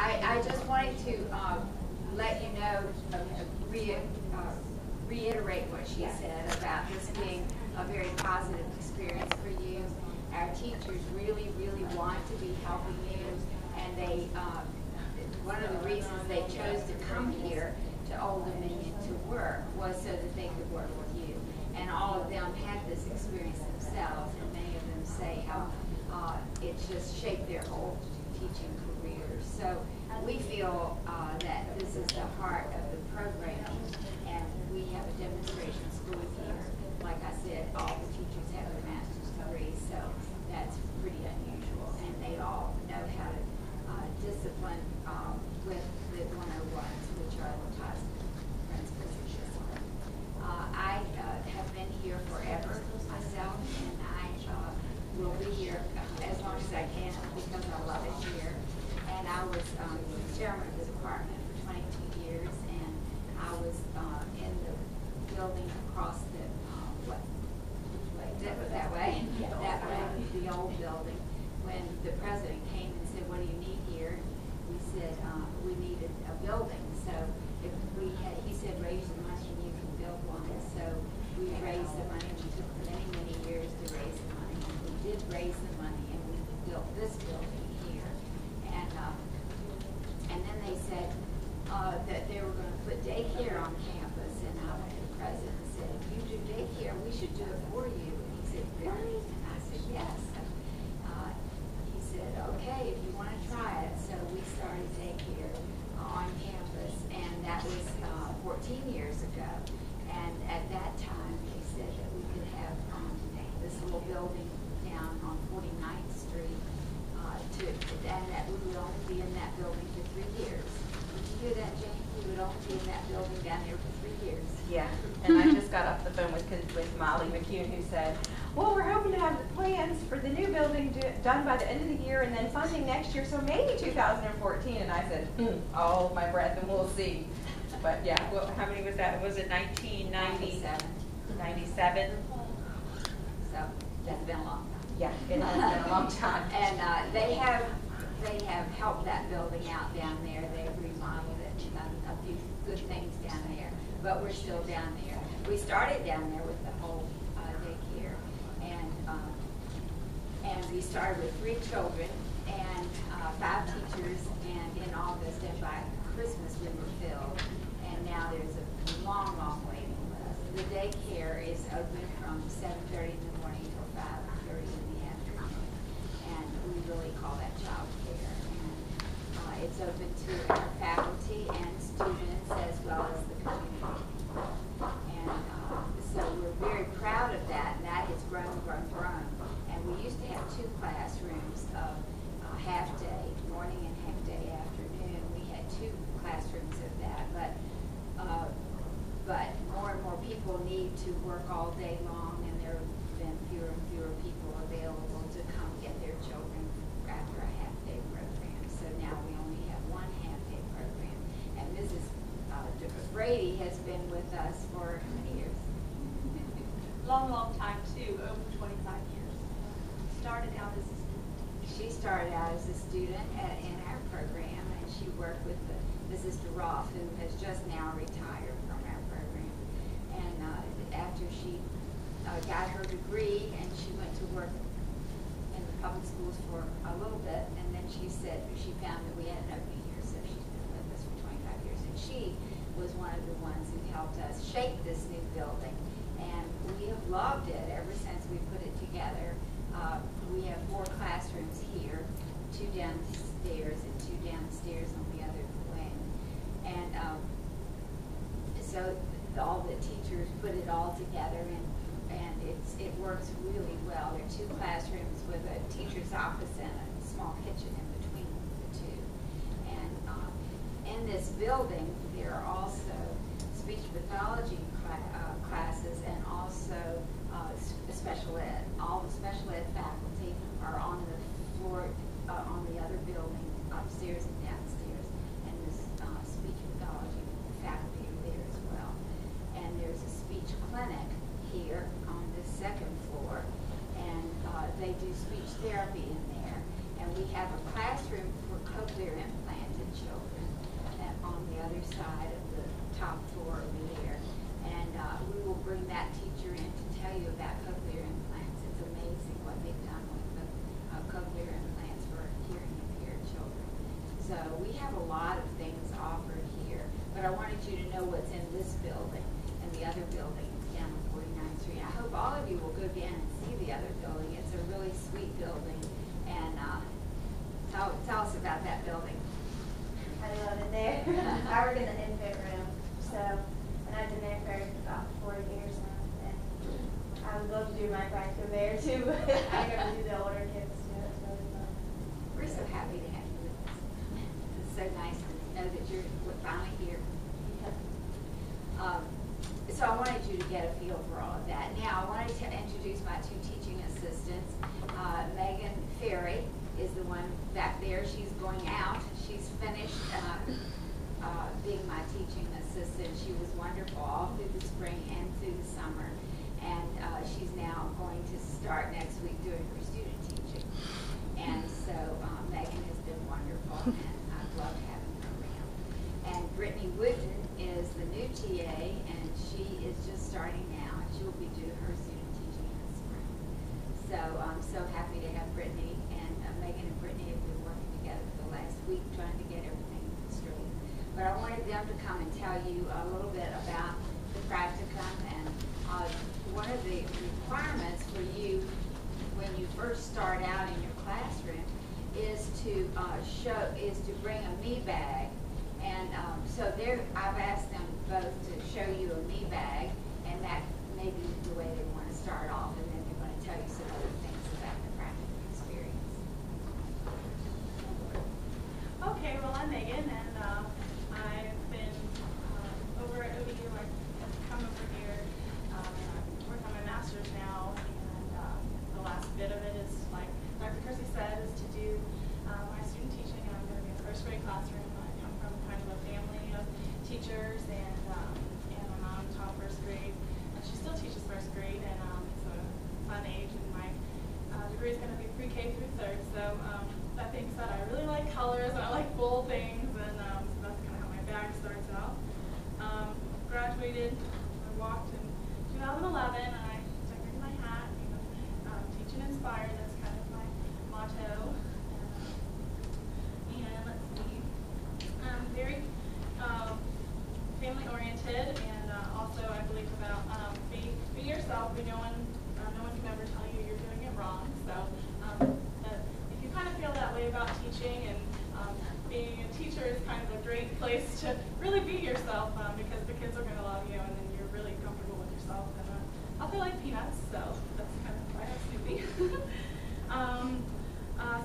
I just wanted to let you know, reiterate what she said about this being a very positive experience for you. Our teachers really, really want to be helping you, and they, one of the reasons they chose to come here to Old Dominion to work was so that they could work with you. And all of them had this experience themselves, and many of them say how it's just shaped their whole teaching careers. So we feel that this is the heart of the program, and we have a demonstration school here. Like I said, all the teachers have their master's degrees, so that's pretty unusual, and they all know how to discipline with the 101s, which are the TOS principles of discipline. I have been here forever myself, and I will be here as long as I can because I love it here. And I was chairman of the department for 22 years, and I was in the building across the, that way, the old building, when the president came and said, "What do you need here?" We said, we needed a building. So if we had, he said, "Raise the money and you can build one." So we raised the money. We took many, many years to raise the money. We did raise the money, and we built this building here. And then they said that they were going to put daycare on campus, and the president said, "If you do daycare, we should do it for you." And he said, "Really?" And I said, "Yes." He said, "Okay, if you want to try it." So we started daycare on campus, and that was 14 years ago. And at that time, they said that we could have this little building down on 49th Street, and that we would only be in that building for 3 years. Did you hear that, Jane? We would only be in that building down there for 3 years. Yeah, and I just got off the phone with Molly McCune, who said, "Well, we're hoping to have the plans for the new building done by the end of the year, and then funding next year, so maybe 2014." And I said, "Oh, my breath, and we'll see." But yeah, well, how many was that? Was it 1997? 97? So that's been a long time. Yeah, it has been a long time. And they have helped that building out down there. They've remodeled it and done a few good things down there. But we're still down there. We started down there with the whole daycare, and we started with 3 children and 5 teachers. And in August and by Christmas we were filled. And now there's a long, long waiting list. The daycare is open from 7:30 in the morning till 5:30 in the afternoon, and we really call that child care. And it's open to our faculty and students as well as the community. And so we're very proud of that, and that has grown. And we used to have 2 classrooms of half-day, morning and half-day afternoon. We had 2 classrooms of that, but more and more people need to work all day long, and there have been fewer and fewer people available to come get their children after a half-day program. So now we only have 1 half-day program. And Mrs. Brady has been with us for how many years? Long time too, over 25 years. Started out as a student. She started out as a student in our program, and she worked with Mrs. DeRoff, who has just now retired from our program. And after she got her degree, and she went to work in the public schools for a little bit, and then she said she found that we had an opening here, so she's been with us for 25 years. And she was one of the ones who helped us shape this new building, and we have loved it ever since we put it together. We have 4 classrooms here, 2 downstairs and 2 downstairs on the other wing. And so all the teachers put it all together, and it works really well. There are 2 classrooms with a teacher's office and a small kitchen in between the 2. And in this building, there are also speech pathology classes and also special ed. All the special ed faculty are on the floor on the other building, upstairs and downstairs, and this speech pathology faculty are there as well. And there's a speech clinic here on the 2nd floor, and they do speech therapy in there. And we have a classroom for cochlear implanted side of the top floor over there. And we will bring that teacher in to tell you about cochlear implants. It's amazing what they've done with the cochlear implants for hearing impaired children. So we have a lot of things offered here, but I wanted you to know what's in this building and the other building down on 49th Street. I hope all of you will go down and see the other building. It's a really sweet building. And tell us about that building. I love it there. I work in the infant room, so, and I've been there for about 4 years now. And I would love to do my practical there too, but I got to do the older kids too. It's really fun. We're so happy to have you with us. It's so nice to know that you're finally here. So I wanted you to get a feel for all of that. Now I wanted to introduce my two teaching assistants. Megan Ferry is the one back there. She's going out. She's finished being my teaching assistant. She was wonderful all through the spring and through the summer. And she's now going to start next week doing her student teaching. And so Megan has been wonderful, and I've loved having her around. And Brittany Wooden is the new TA, and she is just starting now. She'll be doing her student teaching in the spring. So I'm so happy to have Brittany, and Megan and Brittany have been working together for the last week trying to get everything straight. But I wanted them to come and tell you a little bit about the practicum, and one of the requirements for you when you first start out in your classroom is to bring a me bag. And so I've asked them both to show you a me bag, and that may be the way they want to start off, and then they're going to tell you some other things about the practical experience. Okay, well, I'm Megan, and I've been over at ODU. I've come over here, and I'm working on my master's now, and the last bit of it is, like Dr. Kersey said, is to do my student teaching, and I'm going to be in the first grade classroom. I come from kind of a family of teachers, and my mom taught first grade, and she still teaches first grade, and it's a fun age, and my degree is going to be pre-K through third. So that being said, I really like colors, and I like bold things, and so that's kind of how my bag starts out. Graduated, I walked in 2011, and I decorated my hat, teach and inspire, that's kind of my motto. And let's see, I'm very family oriented, and also I believe about be yourself. No one can ever tell you you're doing it wrong. So if you kind of feel that way about teaching, and being a teacher is kind of a great place to really be yourself, because the kids are going to love you, and then you're really comfortable with yourself. And I feel like peanuts, so that's kind of why I have Snoopy.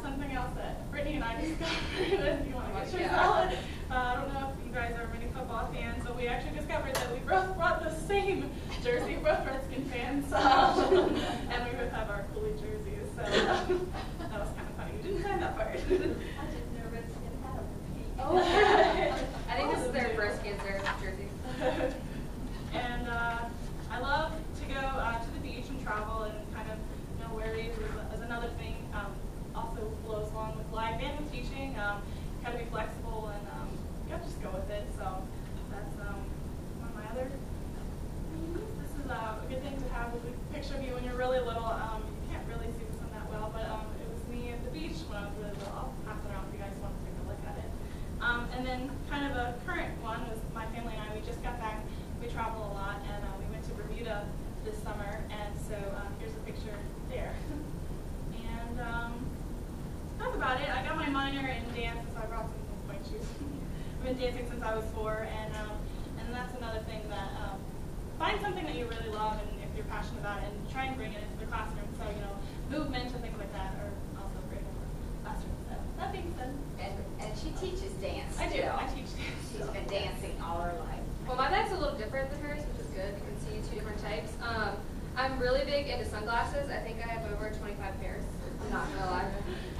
Something else that Brittany and I discovered, if you want to get your salad, I don't know if you guys are many football fans, but we actually discovered that we both brought the same jersey, both Redskin fans, and we both have our Cooley jerseys, so that was kind of funny. We didn't plan that part. I didn't know Redskin had a repeat. Oh, I think this is their first cancer jersey. And I love to go to the beach and travel, and kind of no worries is another thing. Also flows along with life and with teaching. Kind of be flexible, and you have to just go with it. So that's one of my other things. This is a good thing to have a picture of you when you're really little. You can't really see this one that well, but it was me at the beach when I was really little. I'll pass it around if you guys want to take a look at it. And then kind of a current one was my family and I. We just got back. We travel a lot, and we went to Bermuda this summer, and so here's a picture there. And that's about it. I got my minor in dance, so I brought some point shoes. I've been dancing since I was 4, and that's another thing that find something that you really love, and if you're passionate about it, and try and bring it into the classroom. So movement and things like that are also great in the classroom. So that being said, And she teaches dance. I do. still. I teach dance. She's been dancing all her life. Well, my bag's a little different than hers, which is good. You can see 2 different types. I'm really big into sunglasses. I think I have over 25 pairs. I'm not gonna lie.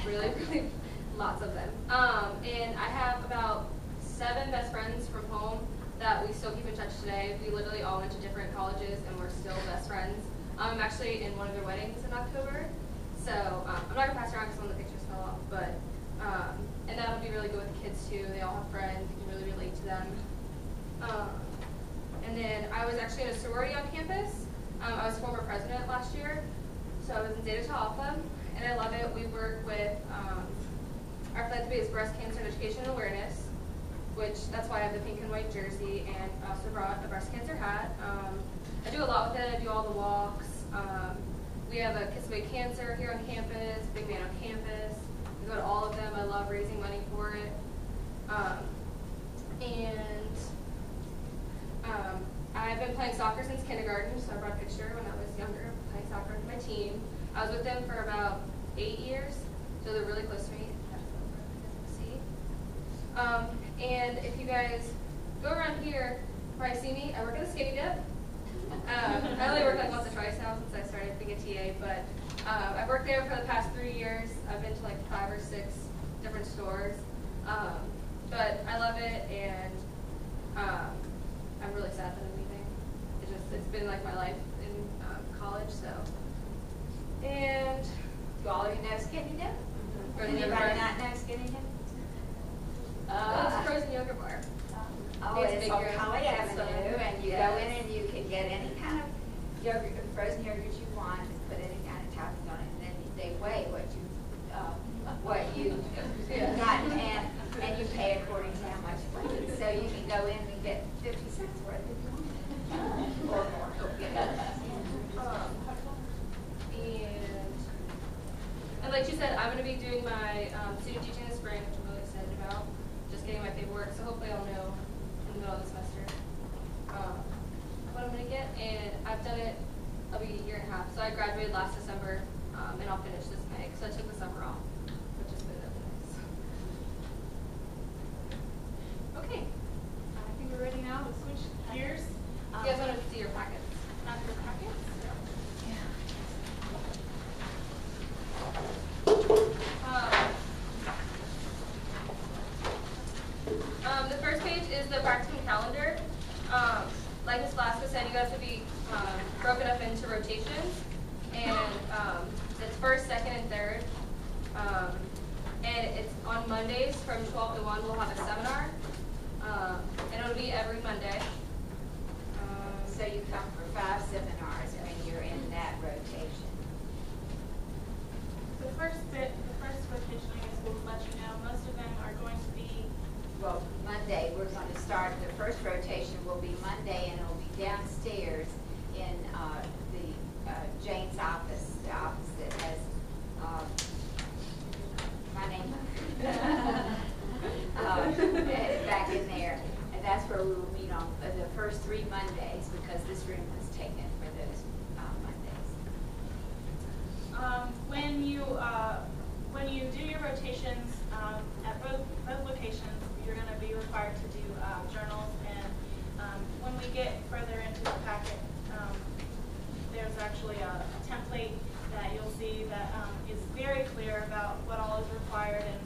Really, really lots of them. And I have about 7 best friends from home that we still keep in touch today. We literally all went to different colleges, and we're still best friends. I'm actually in one of their weddings in October. So I'm not gonna pass around because some of the pictures fell off, but and that would be really good with the kids too. They all have friends. You can really relate to them. And then I was actually in a sorority on campus. I was former president last year, so I was in Zeta Tau Alpha, and I love it. We work with, our philanthropy is breast cancer education and awareness, which that's why I have the pink and white jersey, and I also brought a breast cancer hat. I do a lot with it. I do all the walks. We have a Kiss Away Cancer here on campus, Big Man on campus. We go to all of them. I love raising money for it. I've been playing soccer since kindergarten, so I brought a picture when I was younger, playing soccer with my team. I was with them for about 8 years, so they're really close to me. That's what you guys can see. And if you guys go around here, probably see me. I work at a Skinny Dip. I only work like once or twice now since I started being a TA, but I've worked there for the past 3 years. I've been to like 5 or 6 different stores, but I love it, and I'm really sad that I'm leaving. It's been like my life in college, so. And Do all of you know Skinny Dip? Frozen Anybody yogurt bar. not know Skinny Dip? It's frozen yogurt bar. Oh, It's it's big on room. Holly Yes. Avenue, and you Yes. go in and you can get any kind of yogurt, frozen yogurt you want, and put any kind of topping on it, and then they weigh what you Yeah. gotten, and you pay according to how much you weigh. So you can go in and get 50 cents worth if you want. Or more. And like she said, I'm going to be doing my student teaching in the spring, which I'm really excited about. Just getting my paperwork, so hopefully I'll know in the middle of the semester what I'm going to get. And I've done it, I'll be a year and a half. So I graduated last December, and I'll finish this May. So I took the summer off, which has been really nice. Okay. I think we're ready now to switch gears. You guys want to see your packets? Your packets? The first page is the practicum calendar. Like Ms. Velasco said, you guys would be broken up into rotations, and it's first, second, and third. And it's on Mondays from 12 to 1. We'll have a seminar, and it'll be every Monday. So you come for 5 seminars when you're in that rotation. The first rotation, I guess we'll let you know, most of them are going to be, Well, Monday, we're going to start, the first rotation will be Monday, and it'll be downstairs in Jane's office, the office that has my name back in there. And that's where we will meet on the first 3 Mondays, because this room was taken for those Mondays. when you do your rotations at both locations, you're going to be required to do journals. And when we get further into the packet, there's actually a template that you'll see that is very clear about what all is required and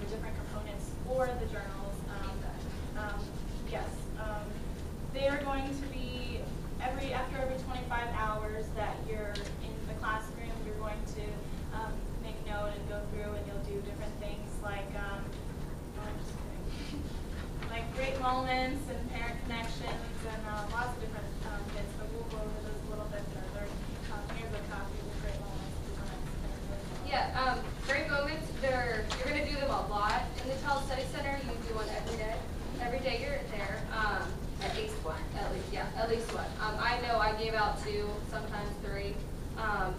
the different components for the journals. Yes, they are going to be after every 25 hours that you're in the classroom, you're going to make note and go through, and you'll do different things like I'm just kidding. Like great moments and parent connections and lots of different bits, but we'll go over those a little bit further. Here's a copy of great moments. Yeah, great moments. You're going to do them a lot in the Child Study Center. You do one every day. Every day you're there. At least one. At least one. I know I gave out 2, sometimes 3.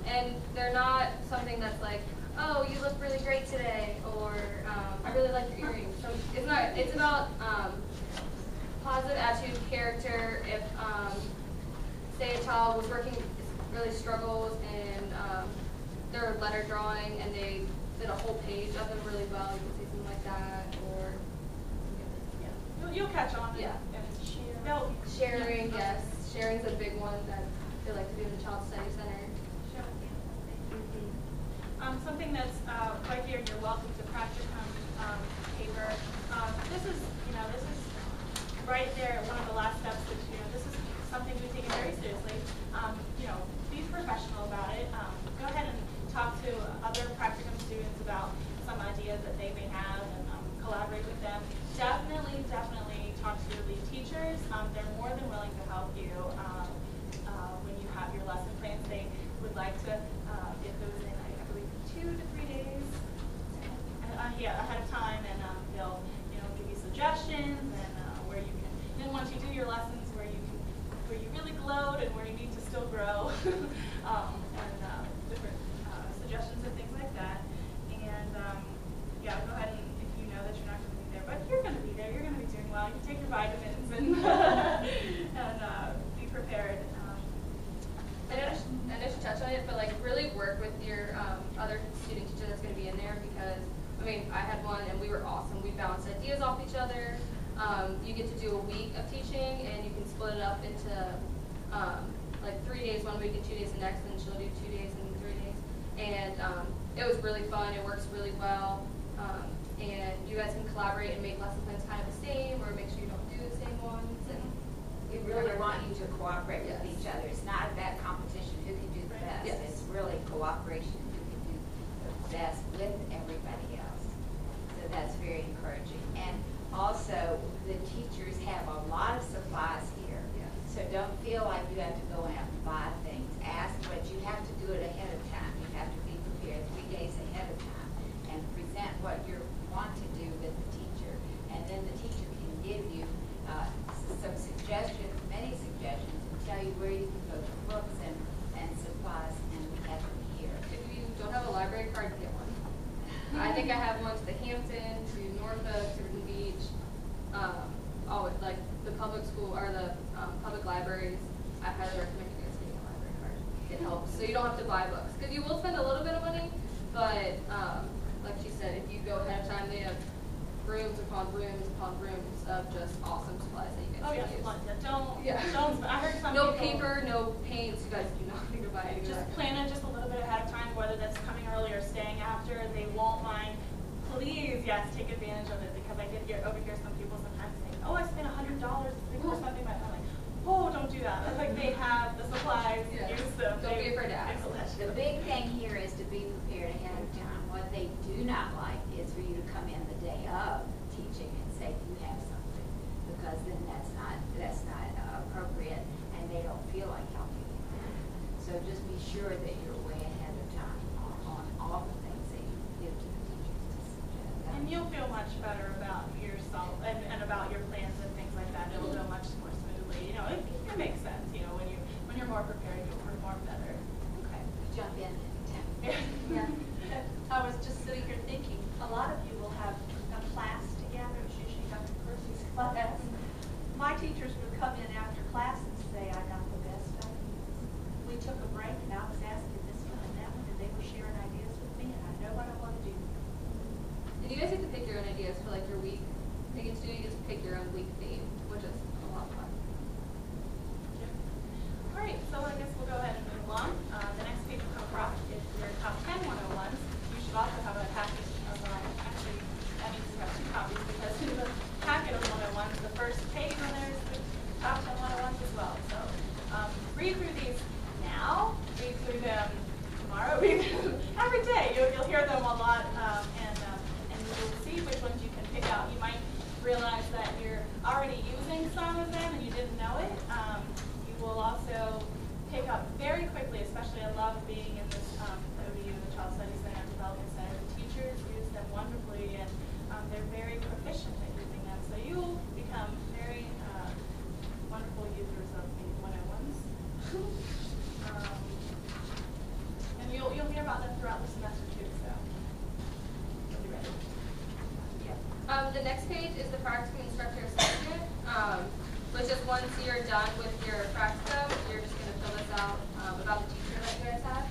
And they're not something that's like, oh, you look really great today, or I really like your earrings. So it's not. It's about positive attitude, character. If say a child was really struggles in their letter drawing, and they did a whole page of them really well, you can say something like that, or You'll catch on. Yeah. They'll sharing. Yes, sharing's a big one that they like to do in the Child Study Center. Something that's right here in your welcome to practicum paper. This is right there. One of the last steps that this is something we take it very seriously. Be professional about it. Go ahead and talk to other practicum students about some ideas that they may have, and collaborate with them. Definitely talk to your lead teachers. they're more than willing to help you when you have your lesson plans. They would like to get those in, I believe, 2 to 3 days ahead of time, and they'll give you suggestions and where you can. Then once you do your lessons, where you really glowed and where you need to still grow, and different suggestions and things like that. And yeah, go ahead and if you know that you're not going to be there, but you're going to be there. You're going to be doing well. You can take your vitamins and and be prepared. I know she touched on it, but like really work with your other student teacher that's going to be in there, because I mean I had one and we were awesome. We bounced ideas off each other. You get to do a week of teaching, and you can split it up into like 3 days 1 week and 2 days the next, and she'll do 2 days and 3 days. And it was really fun. It works really well. And you guys can collaborate and make lesson plans kind of the same, or make sure you don't do the same ones. And We really want you to cooperate with Yes. each other. It's not about competition, who can do the best. Yes. It's really cooperation, who can do the best with everybody else. So that's very encouraging. And also, the teachers have a lot of supplies here. Yeah. So don't feel like you have to go out and buy things. Ask, but you have to do it ahead of time. You have to be prepared 3 days ahead of time and present what you want to do with the teacher. And then the teacher can give you some suggestions, many suggestions, and tell you where you can go for books and supplies, and we have them here. if you don't have a library card, get one. I think I have one to the Hampton, to Norfolk, to Virginia Beach, all with like the public school or the public libraries. I highly recommend you guys getting a library card. It helps, so you don't have to buy books, because you will spend a little bit of money, but like she said, if you go ahead of time, they have rooms upon rooms of just awesome supplies that you guys Oh can yes, use. don't. I heard some No people, paper, no paints. You guys do not need to buy any of just that. plan it just a little bit ahead of time, whether that's coming early or staying after. They won't mind. Please, yes, take advantage of it, because I did overhear some people sometimes saying, "Oh, I spent $100 for something," but I'm like, "Oh, don't do that." It's like they have the supplies, Yeah. use them. Don't be afraid to ask. The big thing here is to be prepared ahead of time. What they do not like is for you to come in the day of teaching and say you have something, because then that's not appropriate, and they don't feel like helping you. So just be sure that you're way ahead of time on all the things that you give to the teachers to suggest. And you'll feel much better about yourself and about your plans and things like that. It'll go much more smoothly. It makes sense. When you're more prepared, you'll perform better. Okay, jump in, Tim. Yeah. I was just sitting here thinking, a lot of you will have a class together. It's usually Dr. Percy's class. My teachers would come in after class and say, "I got the best ideas." We took a break, and I was asking this one and that one, and they were sharing ideas with me, and I know what I want to do. And you guys get to pick your own ideas for like your week. You get to pick your own week theme, which is a lot of fun. All right, so I guess we'll go ahead and move along. The next page will come across is your top 10 101s. You should also have a package of, actually, that means you have 2 copies, because in the packet of 101s, the first page on there is the top 10 101s as well. So read through these now, read through them tomorrow, read them every day. You'll hear them a lot, and you'll see which ones you can pick out. You might realize that you're already using some of them and you didn't know it. You will also pick up very quickly, especially I love being in this ODU, the Child Studies Center, Development Center. The teachers use them wonderfully, and they're very proficient at using them. So you'll become very wonderful users of the 101s. And you'll hear about them throughout the semester too, so you'll be ready. The next page is the practicum instructor assessment, which is once you're done with your practicum, you're just going to fill this out about the teacher that you guys have.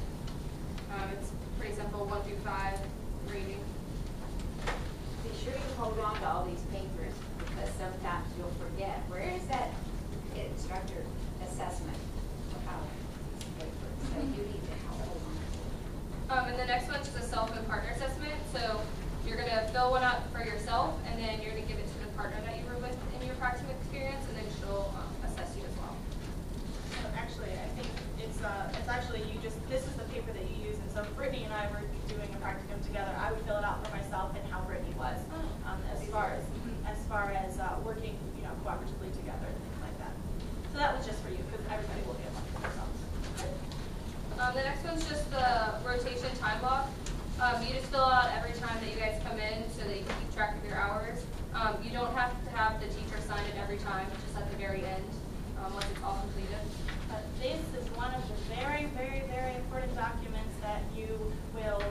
It's pretty simple, 1 through 5 rating. Be sure you hold on to all these papers, because sometimes you'll forget. Where is that instructor assessment paper? So you need to hold on to it. And the next one is a self and partner assessment. So you're going to fill one out for yourself, and then you're going to give it to the partner that you were with in your practicum experience, and then she'll assess you as well. So actually, I think it's actually this is the paper that you use, and so Brittany and I were doing a practicum together. I would fill it out for myself and how Brittany was, as far as working, cooperatively together and things like that. time block. You just fill out every time that you guys come in so that you can keep track of your hours. You don't have to have the teacher sign it every time, just at the very end, once it's all completed. But this is one of the very, very, very important documents that you will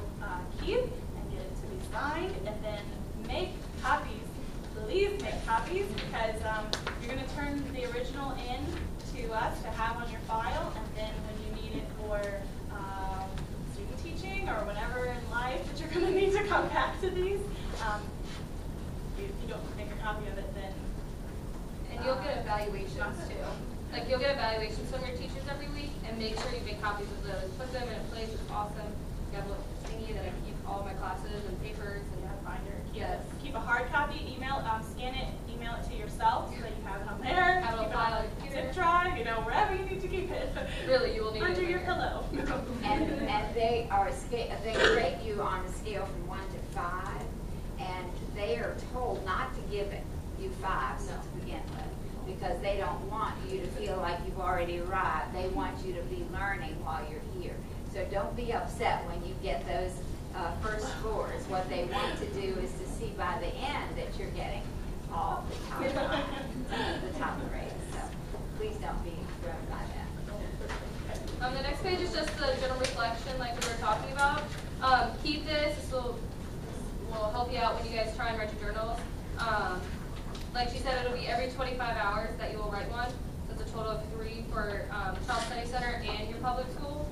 keep and get it to be signed, and then make copies. Please make copies, because you're going to turn the original in to us to have on your file, and then when you need it for student teaching or whenever in life that you're going to need to come back to these, if you don't make a copy of it, then And you'll get evaluations too. Like you'll get evaluations from your teachers every week, and make sure you make copies of those. Put them in a place that's awesome. You have a little thingy that I keep all my classes and papers and binder. yes. Keep a hard copy, scan it, email it to yourself so that you have it on there. Have it on Keep file, on a zip drive, wherever you need to keep it. Really, you will need it Under when your you're- pillow. And they are they rate you on a scale from 1 to 5, and they are told not to give you 5s No. to begin with, because they don't want you to feel like you've already arrived. They want you to be learning while you're here. So don't be upset when you get those first scores. What they want to do is to see by the end that you're getting all the top grades. So please don't be thrown by that. The next page is just the general reflection like we were talking about. Keep this. This will help you out when you guys try and write your journals. Like she said, it'll be every 25 hours that you will write one. So it's a total of 3 for Child Study Center and your public school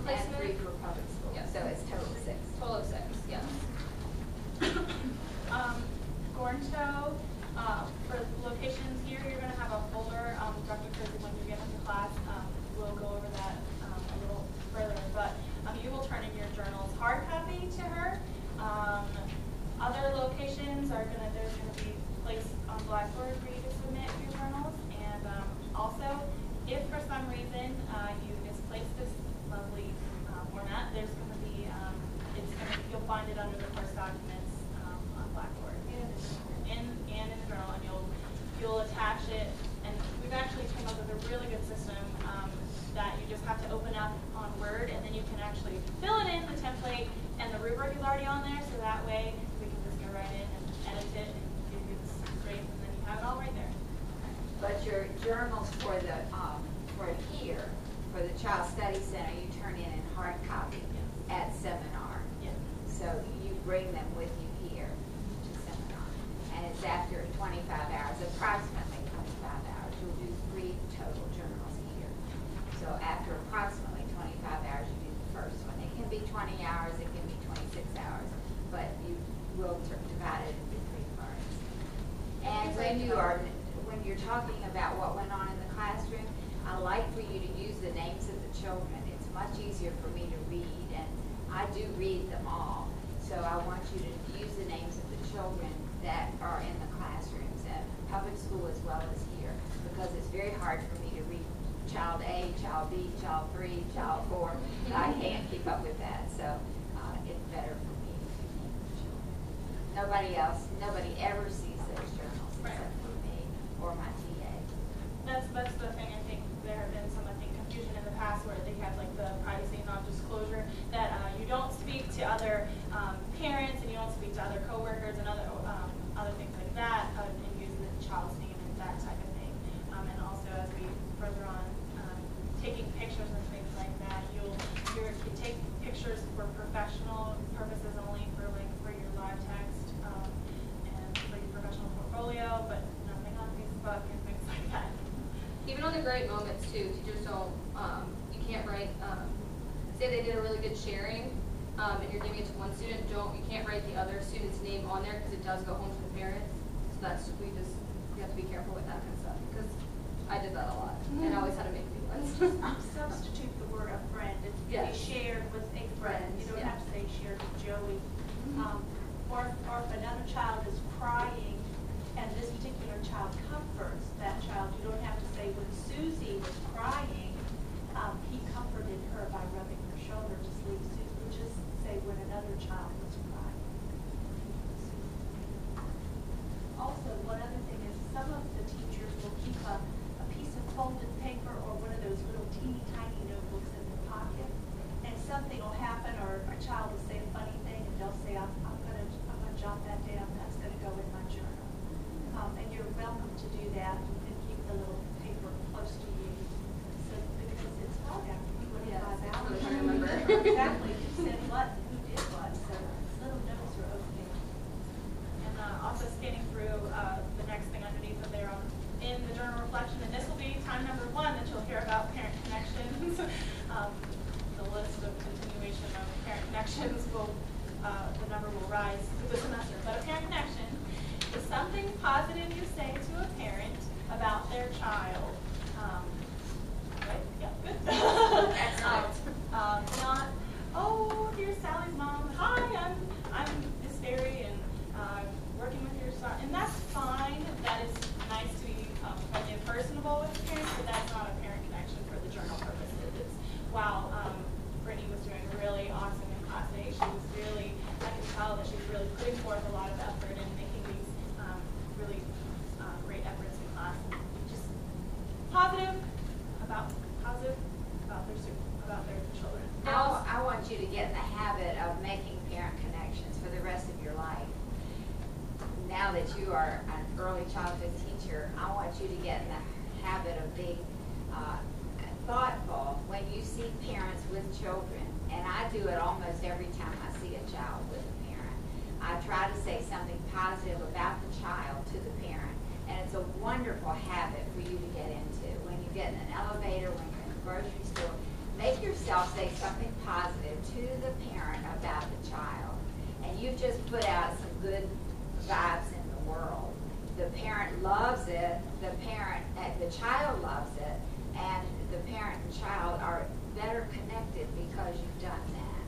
placement. And 3 for public school. Yes. So it's total 6. Total of 6, yes. Gornto, for locations here, you're going to have a folder. Dr. Kersey, when you get into class, we'll go over that a little further. But you will turn in your journals hard copy to her. Other locations are there's going to be placed on Blackboard for you to submit your journals. And also, if for some reason you misplaced this lovely format, there's going to be you'll find it under the course documents on Blackboard and in the journal, and you'll attach it. And we've actually come up with a really good system that you just have to open up on Word, and then you can actually fill it in the template, and the rubric is already on there, so that way we can just go right in and edit it and give you the grades, and then you have it all right there. But your journals for the here, for the Child Study Center, you turn in hard copy at seminar. Yes. So you bring them with you here to seminar. And it's after 25 hours, approximately 25 hours. You'll do 3 total journals here. So after approximately 25 hours, you do the first one. It can be 20 hours, it can be 26 hours, but you will divide it into 3 parts. And when you're talking about what went on in the classroom, I like for you to use the names of the children. It's much easier for me to read, and I do read them all. So I want you to use the names of the children that are in the classrooms at public school as well as here, because it's very hard for me to read child A, child B, child 3, child 4. I can't keep up with that, so it's better for me to name the children. Nobody ever sees those journals except for me or my TA. That's the thing. I think there have been some confusion in the past where they have like the privacy non-disclosure that you don't speak to other parents and you don't speak to other coworkers and other things like that, and use the child's name and that type of thing. And also as we further on taking pictures and things like that, you take pictures for professional purposes only, for your live text and for your professional portfolio, but nothing on Facebook and things like that. Even on the great moments too, teachers don't, you can't write, say they did a really good sharing, and you're giving it to one student, you can't write the other student's name on there because it does go home to the parents. So we have to be careful with that kind of stuff, because I did that a lot, and I always had to make new ones. Substitute the word a friend. It can Yes. be shared with a friend. You don't Yeah. have to say shared with Joey. Or if another child is crying and this particular child comforts that child, you don't have to say when Susie was crying, he comforted her by rubbing her shoulder. Just leave Susie. We'll just say when another child was crying. Also, one other thing is some of the teachers will keep a piece of folded paper or one of those little teeny tiny notebooks in their pocket, and something will happen or a child welcome to do that and keep the little paper close to you. So, because it's hard after 25 Yes, it's hours. really hard to remember. Exactly, who said what, and who did what, so little notes are okay. And also scanning through the next thing underneath of there in the journal reflection, and this will be time number 1 that you'll hear about parent connections. The list of continuation of parent connections the number will rise through the semester. But a parent connection is something positive you say to a parent about their child. Right? Yeah, good. Excellent. Not, oh, here's Sally's mom. Hi, I'm Miss Berry, and working with your son. And that's fine. That is nice to be friendly and personable with the parents, but that's not a parent connection for the journal purposes. It's, wow, Brittany was doing really awesome in class today. She was really, I can tell that she was really putting forth a lot of effort and making these really great efforts in class. Just positive about their children. Now, I want you to get in the habit of making parent connections for the rest of your life. Now that you are an early childhood teacher, I want you to get in the habit of being thoughtful when you see parents with children. And I do it almost every time I see a child with a parent. I try to say something positive about the child to the parent. And it's a wonderful habit for you to get into. When you get in an elevator, when you're in the grocery store, make yourself say something positive to the parent about the child. And you just put out some good vibes in the world. The parent loves it, the child loves it, and the parent and child are better connected because you've done that.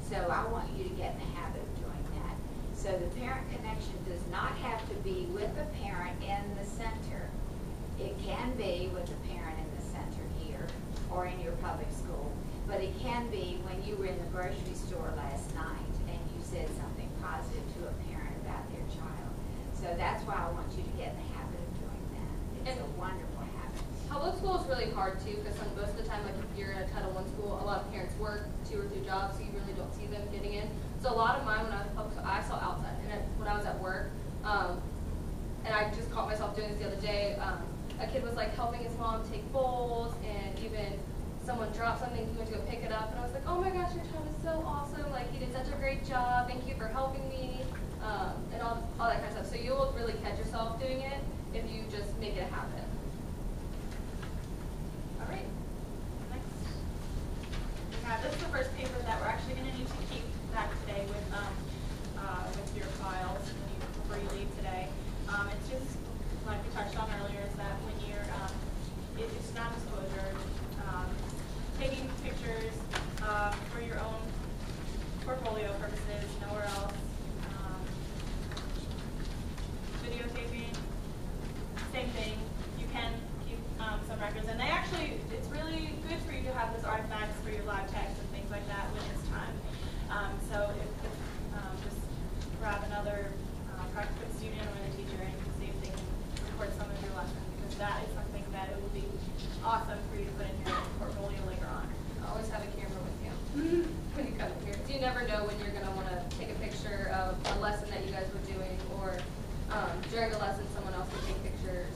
So I want you to get in the habit of doing that. So the parent connection does not have to be with the parent in the center. It can be with the parent in the center here or in your public school, but it can be when you were in the grocery store last night and you said something positive to a parent about their child. So that's why I want you to get in the habit of doing that. It's a wonderful habit. Public school is really hard too, because most of the time, like if you're in a Title I school, a lot of parents work 2 or 3 jobs, so you really don't see them getting in. So a lot of mine when I was in public school, I saw outside, and when I was at work, and I just caught myself doing this the other day. A kid was like helping his mom take bowls, and even someone dropped something, he went to go pick it up, and I was like, oh my gosh, your child is so awesome, like he did such a great job, thank you for helping me, and all that kind of stuff. So you will really catch yourself doing it if you just make it a habit. All right. Next. This is the first paper that we're actually going to need to keep back today with your files before you leave today. It's just like we touched on earlier, is that when you're it's non-disclosure, taking pictures for your own portfolio purposes, nowhere else. Videotaping, same thing. You can keep some records, and it's really good for you to have those artifacts for your live text and things like that when it's time. So just grab another practicum student or a teacher and see if they can record some of your lessons, because that is something that it will be awesome for you to put in your portfolio later on. Always have a camera with you when you come here. So you never know when you're going to want to take a picture of a lesson that you guys were doing, or during a lesson someone else would take pictures.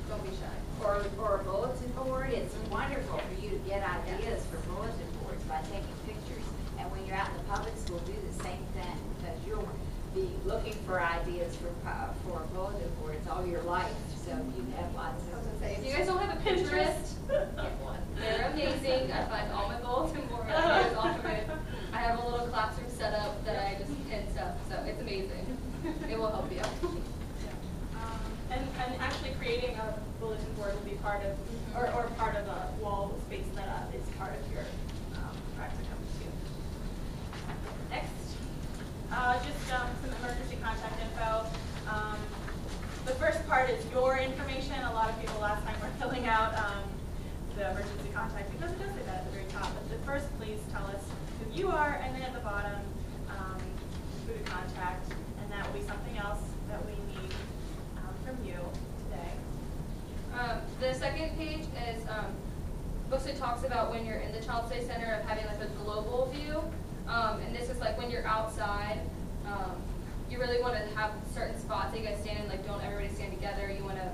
Don't be shy. Or a bulletin board. It's wonderful for you to get ideas for bulletin boards by taking pictures. And when you're out in the public school, do the same thing, because you'll be looking for ideas for bulletin boards all your life. So you have lots of If you guys don't have a Pinterest, get one. They're amazing. I find all my bulletin board ideas off of it. I have a little classroom set up that I just pin stuff, so it's amazing. It will help you. And actually creating a bulletin board will be part of, or part of a wall space that is part of your practicum too. Next, just some emergency contact info. The first part is your information. A lot of people last time were filling out the emergency contact because it does say that at the very top. But first, please tell us who you are, and then at the bottom, who to contact, and that will be something else that we need from you today. The second page is mostly talks about when you're in the Child Stay Center of having like a global view, and this is like when you're outside. You really want to have certain spots that you guys stand in, like don't everybody stand together. You want to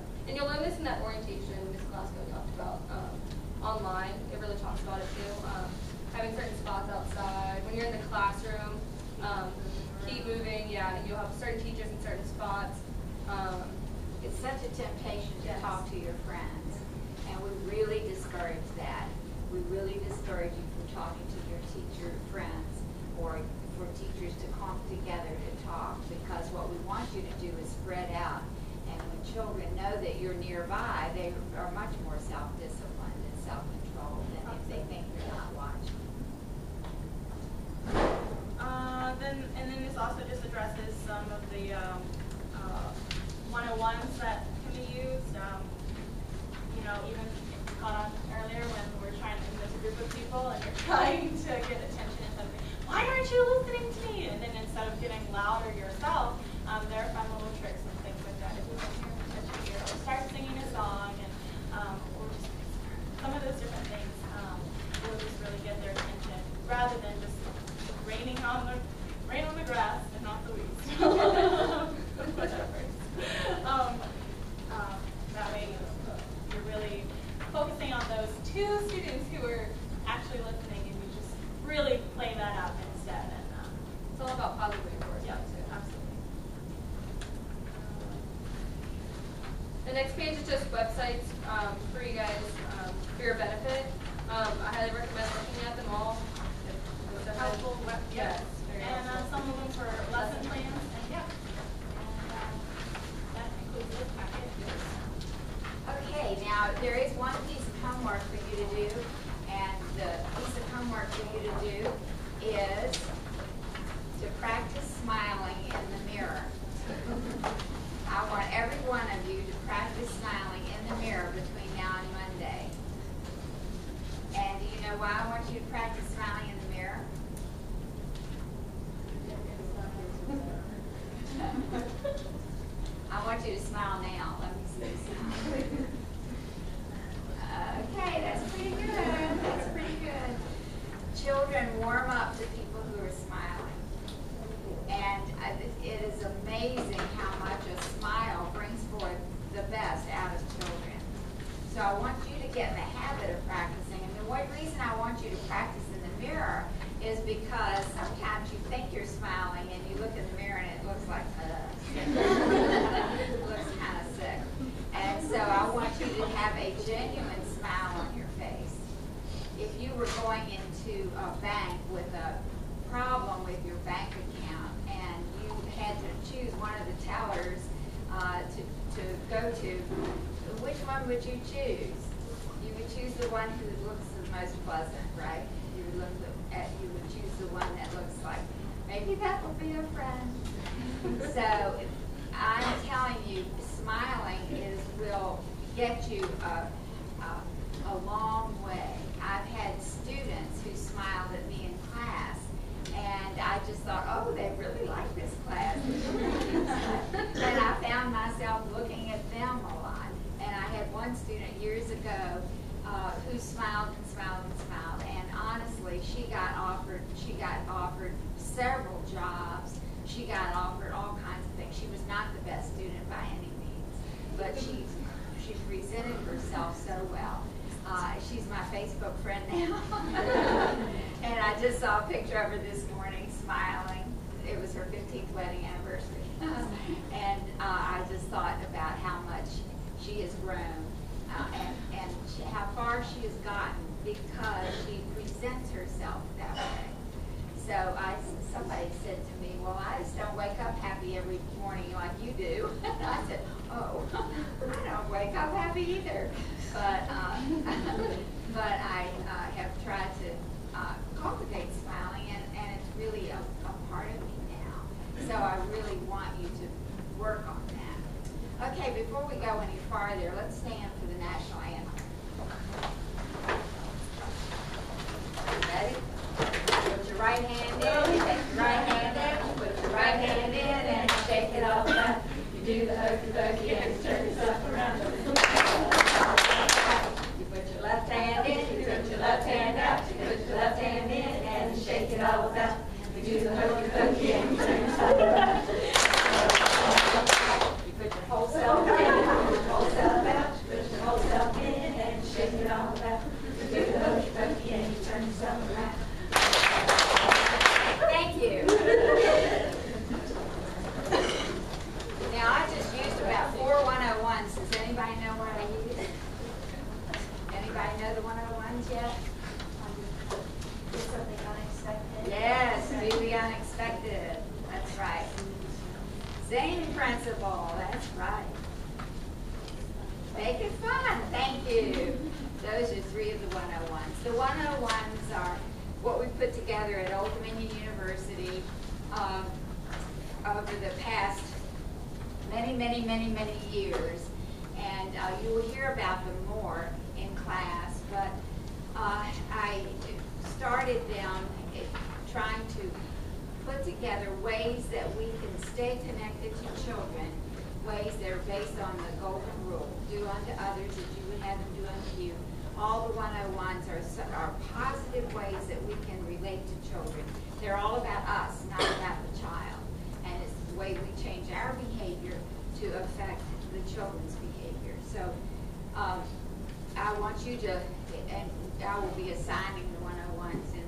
temptation to Yes. talk to your friends, and we really discourage that. We really discourage you from talking to your teacher friends or for teachers to come together to talk, because what we want you to do is spread out. And when children know that you're nearby, they are much more self-disciplined and self-controlled than if they think you're not watching. And then this also just addresses some of the 101s that can be used. You know, even caught on earlier when we're trying to convince a group of people and you're trying to get attention and something. Why aren't you listening to me? And then instead of getting louder yourself, there are fun little tricks and things like that. If you want your attention here, or start singing a song, and or just some of those different things will just really get their attention, rather than just rain on the grass and not the weeds. Whatever. That way you're really focusing on those two students who are actually listening, and you just really play that out instead. And It's all about positive reinforcement yeah, too. absolutely. The next page is just websites for you guys for your benefit. I highly recommend looking at them all. If they're Helpful, Yes, very and helpful. some of them for lesson plans, and yeah. And that includes this packet. Okay, now there is one piece of homework for you to do, and the piece of homework for you to do is to practice smiling in the mirror. I want every one of you to practice smiling in the mirror between now and Monday. And do you know why I want you to practice smiling in the mirror? I want you to smile now. Let me see you smile. Okay, that's pretty good. That's pretty good. Children warm up to people who are smiling. And it is amazing how much a smile brings forth the best out of children. So I want you to get in the habit of practicing. And the one reason I want you to practice in the mirror is because sometimes you think you're smiling and you look in the mirror and it looks like, it looks kind of sick. And so I want you to have a genuine smile on your face. If you were going into a bank with a problem with your bank account and you had to choose one of the tellers to go to, which one would you choose? You would choose the one who looks the most pleasant, right? You would choose the one that looks like, maybe that will be a friend. So I'm telling you, smiling will get you a long way. I've had students who smiled at me in class, and I just thought, oh, they really like this class. And I found myself looking at them a lot. And I had one student years ago who smiled and smiled and smiled, and honestly, she got offered several jobs. She got offered all kinds of things. She was not the best student by any means, but she presented herself so well. She's my Facebook friend now. And I just saw a picture of her this morning smiling. It was her 15th wedding anniversary. And I just thought about how much she has grown and how far she has gotten because she presents herself that way. So somebody said to me, well, I just don't wake up happy every morning like you do. And I said, oh, I don't wake up happy either. But I have tried to cultivate smiling, and it's really a part of me now. So I really want you to work on that. Okay, before we go any farther, let's stand for the national anthem. Ready? Put your right hand in, take your right hand in, put your right hand in, and shake it all around. You do the hokey pokey and you turn yourself around. You put your left hand in, you put your left hand out, you put your left hand in, and you shake it all about. You do the hokey pokey and you turn yourself around. You put your whole self in, you put your whole self out, you put your whole self in, and you shake it all about. You do the hokey pokey and you turn yourself around. customizable, that's right. Make it fun, thank you. Those are 3 of the 101s. The 101s are what we put together at Old Dominion University over the past many years. And you will hear about them more in class, but I started them trying to put together ways that we can stay connected to children, ways that are based on the golden rule, do unto others as you would have them do unto you. All the 101s are positive ways that we can relate to children. They're all about us, not about the child. And it's the way we change our behavior to affect the children's behavior. So I want you to, and I will be assigning the 101s in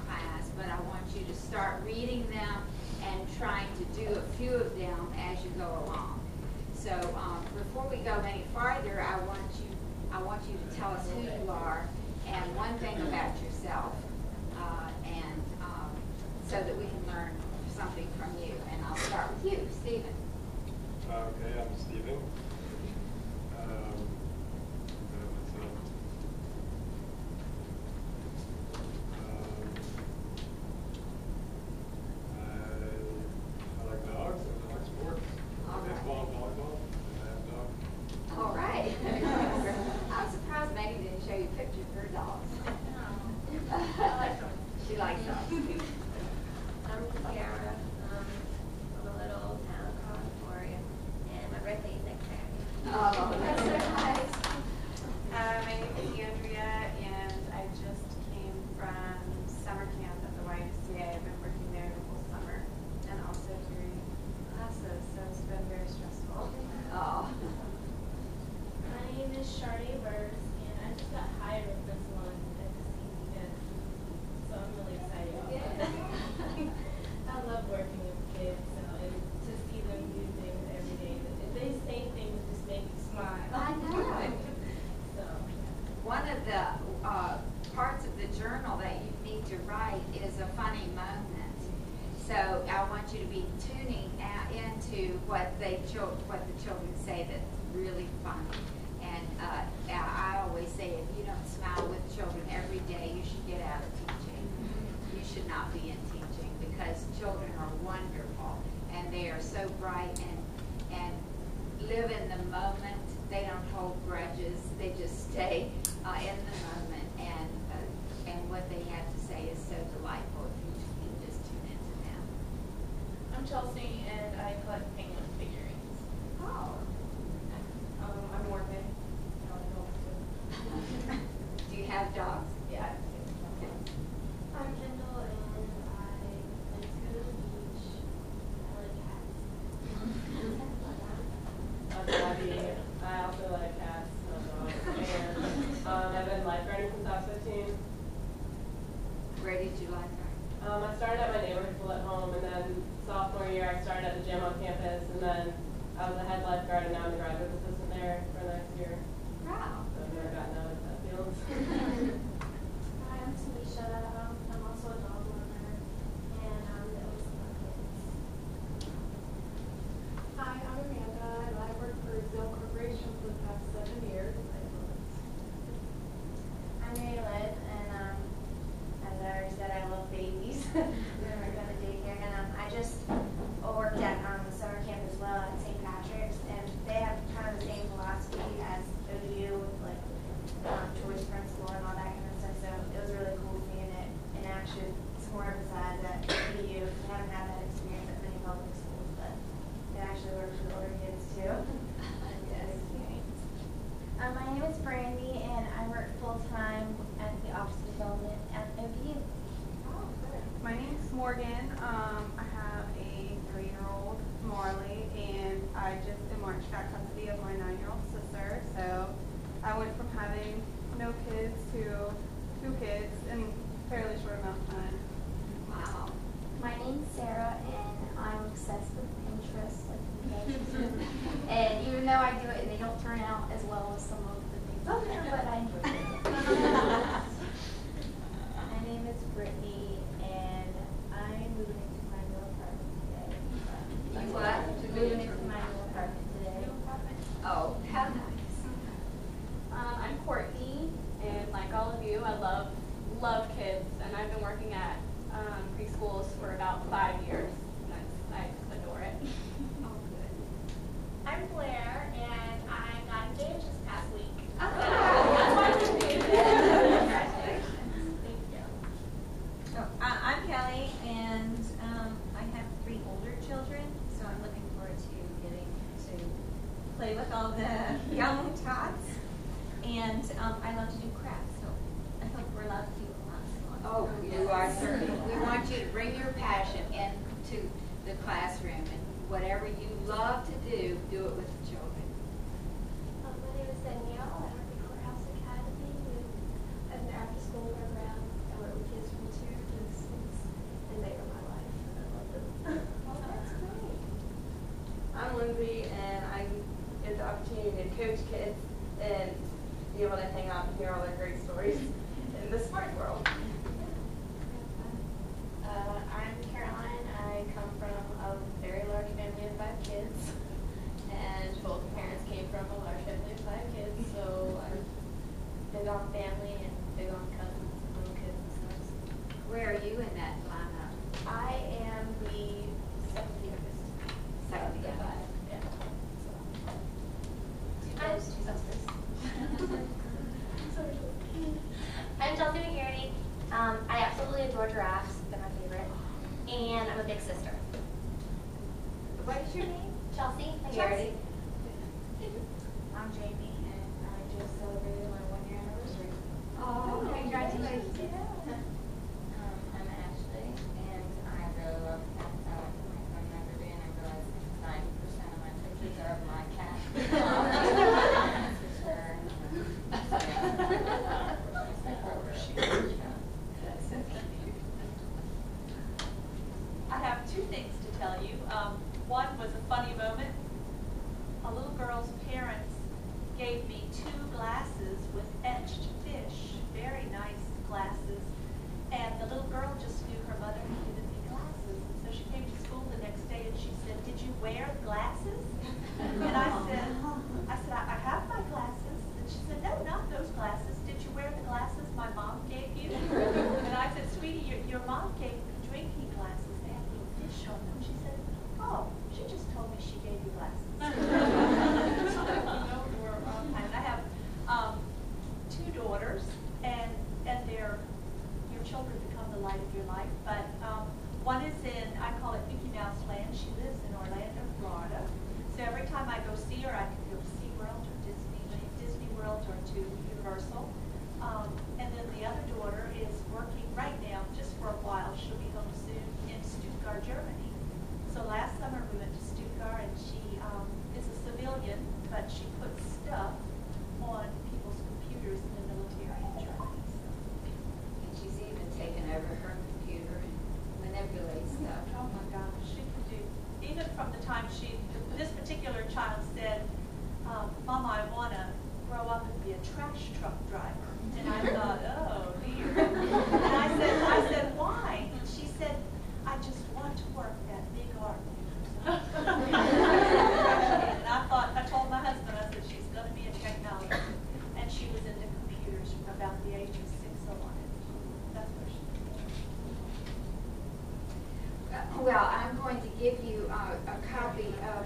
class, but I want you to start reading them and trying to do a few of them as you go along. So before we go any farther, I want you to tell us who you are and one thing about yourself, and so that we can learn something from you. And I'll start with you, Stephen. Okay, I'm Stephen. I like dogs and I like sports. Baseball, volleyball, and I have dogs. All right. I'm surprised Maggie didn't show you pictures of her dogs. I like them. She likes dogs. I'm Kiara. I'm a little town called Emporia, and my birthday is next Saturday. Oh, that's so nice. My name is Andrea, and I just came from summer camp at the YMCA. I've been working there the whole summer and also doing classes, so it's been very stressful. Oh. My name is Shardy Burrs, and I just got hired with this one at the CCS, so I'm really excited about it. I love working with kids, so, and to see them do things every day. They say things that just make you smile. I know. So, One of the parts of the journal that you need to write is a funny moment. So I want you to be tuning out into what the children say that's really funny. And I always say, if you don't smile with children every day, you should get out of teaching. You should not be in teaching, because children are wonderful and they are so bright and live in the moment. They don't hold grudges. They just stay in the moment, and what they have to say is so delightful if you just tune into them. I'm Chelsea, and I collect penguin figurines. Oh. I'm Morgan. I like dogs too. Do you have dogs? Yeah. Okay. I'm Kendall, and I like to go to the beach. I like cats. I'm Abby. I also like cats. And I've been lifeguarding since I was 15. Where did you like that? I started at my neighborhood pool at home, and then sophomore year I started at the gym on campus, and then I was a head lifeguard, and now I'm the graduate assistant there for the next year. Wow. So I've never gotten out of that field. Hi, I'm Tanisha. I'm also a dog lover, and I'm the oldest of my kids. Hi, I'm Amanda, and I work for Zell Corporation for the past 7 years. I'm Mary Liz, and as I already said, I love babies. We work at the daycare, and I just worked at the summer camp as well at St. Patrick's, and they have kind of the same philosophy as ODU with like choice principle and all that kind of stuff. So it was really cool seeing it in action. It's more emphasized at ODU. We haven't had that experience at many public schools, but it actually works for the older kids too. My name is Brandy, and I work full-time at the Office of Development at ODU. My name is Morgan. I have a 3-year-old, Marley, and I just in March got custody of my 9-year-old sister. So I went from having no kids to 2 kids in a fairly short amount of time. Wow. My name's Sarah, and I'm obsessed with Pinterest, like you guys. And even though I do it, and they don't turn out as well as some of the things on there, but I enjoy it. My name is Brittany, and I'm moving into my new apartment today. You what? Moving into my new And I love to do crafts, so I hope we're allowed to do lots and lots. Oh, you are certainly. We want you to bring your passion into the classroom, and whatever you love to do it with the children. My name is Danielle. I work at Courthouse Academy with an after-school program. I work with kids from 2 to 6, and they are my life. I love them. Oh, that's great. I'm Lindsay, and I get the opportunity to coach kids and be able to hang out and hear all their great stories in the sports world. I'm Caroline. I come from a very large family of 5 kids, and both parents came from a large family of 5 kids, so I'm big on family and big on cousins and little kids and stuff. Where are you in that lineup? I am the second youngest. Second youngest. Yeah. Two sisters. I'm Chelsea McGarity. I absolutely adore giraffes. They're my favorite. And I'm a big sister. What is your name? Chelsea McGarity. I'm Jamie, and I just celebrated my 1-year anniversary. Oh, congratulations. I'm Ashley, and I really love cats. I went to my phone memory, and I realized 90% of my pictures are of my cat. I have 2 things to tell you. One was a funny moment. A little girl's parents gave me 2 glasses with etched fish, very nice glasses. And the little girl just knew her mother had given me glasses. And so she came to school the next day and she said, "Did you wear glasses?" And I said, I have my glasses. And she said, "No, not those glasses. Did you wear the glasses my mom gave you?" And I said, "Sweetie, your mom gave me drinking glasses. They have little fish on them." She said, "Oh, she just told me she gave you glasses." And I have 2 daughters, and they're your children become the light of your life. But one is in, I call it Mickey Mouse Land. She lives in Orlando, Florida. So every time I go see her, I can go to SeaWorld or Disney World or to Universal. And then the other daughter is working right now, just for a while. She'll be home soon in Stuttgart, Germany. So last summer we went to Stuttgart, and she is a civilian, but she puts stuff on people's computers in the military in Germany. So. And she's even taken over her computer and manipulates stuff. Oh my gosh, she can do, even from the time this particular child said, "Mama, I want to grow up and be a trash truck driver." And I thought, oh dear. And I said, "Why?" And she said, "I just want to work that big art." And I told my husband, I said, "She's going to be in technology." And she was into computers from about the age of 6 on. That's where she was. Well, I'm going to give you a copy of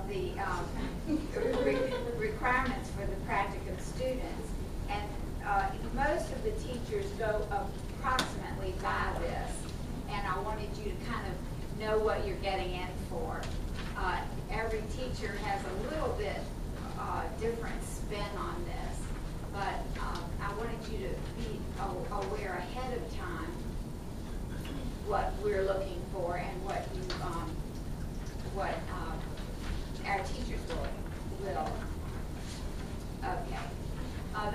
the requirements for the practicum students, and most of the teachers go approximately by this, and I wanted you to kind of know what you're getting in for. Every teacher has a little bit different spin on this, but I wanted you to be aware ahead of time what we're looking for and what our teachers will. Okay.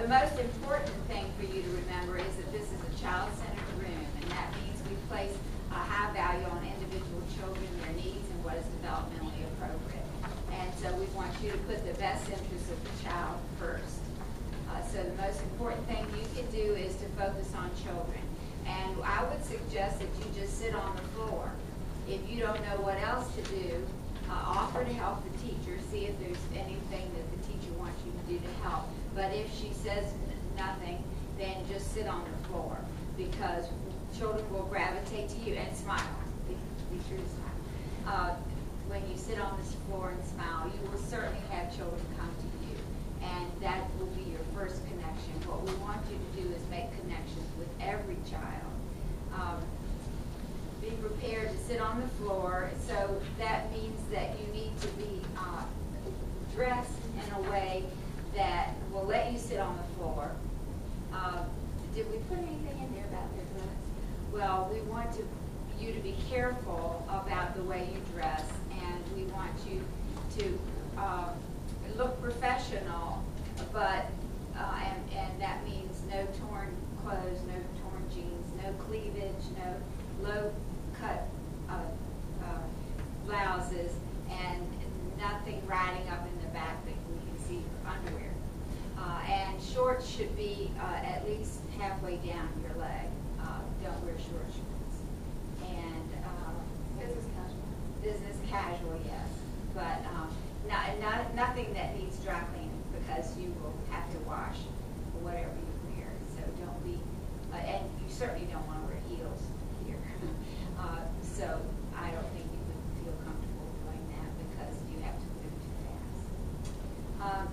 The most important thing for you to remember is that this is a child-centered room, and that means we place a high value on individual children, their needs, and what is developmentally appropriate. And so we want you to put the best interests of the child first. So the most important thing you can do is to focus on children. And I would suggest that you just sit on the floor. If you don't know what else to do, offer to help the teacher, see if there's anything that the teacher wants you to do to help. But if she says nothing, then just sit on the floor, because children will gravitate to you and smile. Be sure to smile. When you sit on this floor and smile, you will certainly have children come to you, and that will be your first connection. What we want you to do is make connections with every child. Be prepared to sit on the floor, so that means that you need to be dressed you to be careful about the way you dress, and we want you to look professional, but and that means no torn clothes, no torn jeans, no cleavage, no low cut blouses, and nothing riding up in the back that we can see your underwear. And shorts should be at least halfway down your leg. Don't wear short shorts. And Business casual. business casual, yes, but nothing that needs dry cleaning, because you will have to wash whatever you wear. So don't be, and you certainly don't want to wear heels here. So I don't think you would feel comfortable doing that, because you have to move too fast.